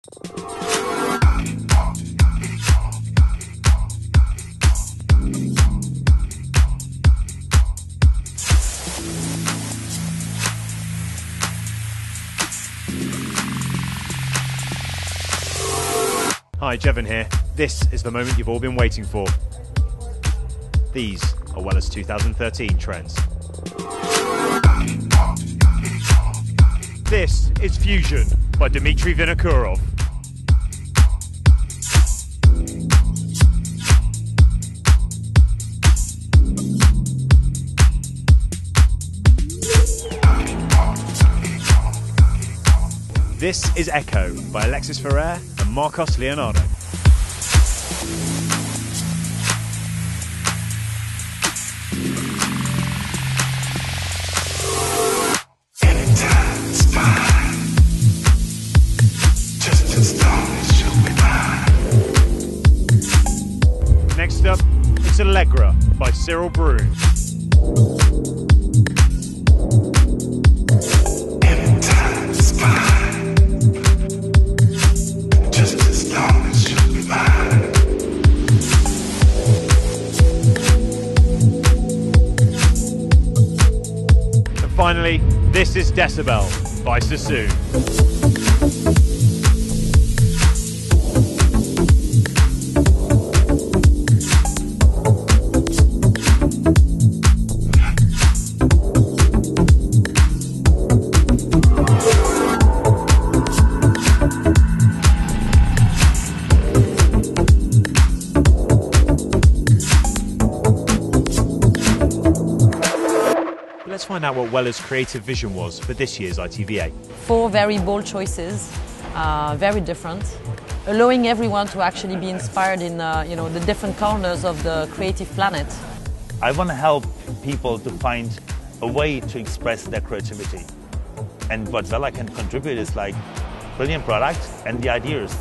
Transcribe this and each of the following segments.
Hi, Jevon here. This is the moment you've all been waiting for. These are Wella's 2013 trends. This is Fusion by Dmitry Vinokurov. This is Echo by Alexis Ferrer and Marcos Leonardo. Next up, it's Allegra by Cyril Brune. And finally, this is Decibel by Sassoon. Let's find out what Wella's creative vision was for this year's ITVA. 4 very bold choices, very different, allowing everyone to actually be inspired in the different corners of the creative planet. I want to help people to find a way to express their creativity. And what Wella can contribute is like brilliant product and the ideas.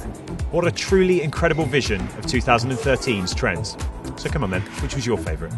What a truly incredible vision of 2013's trends. So come on then, which was your favourite?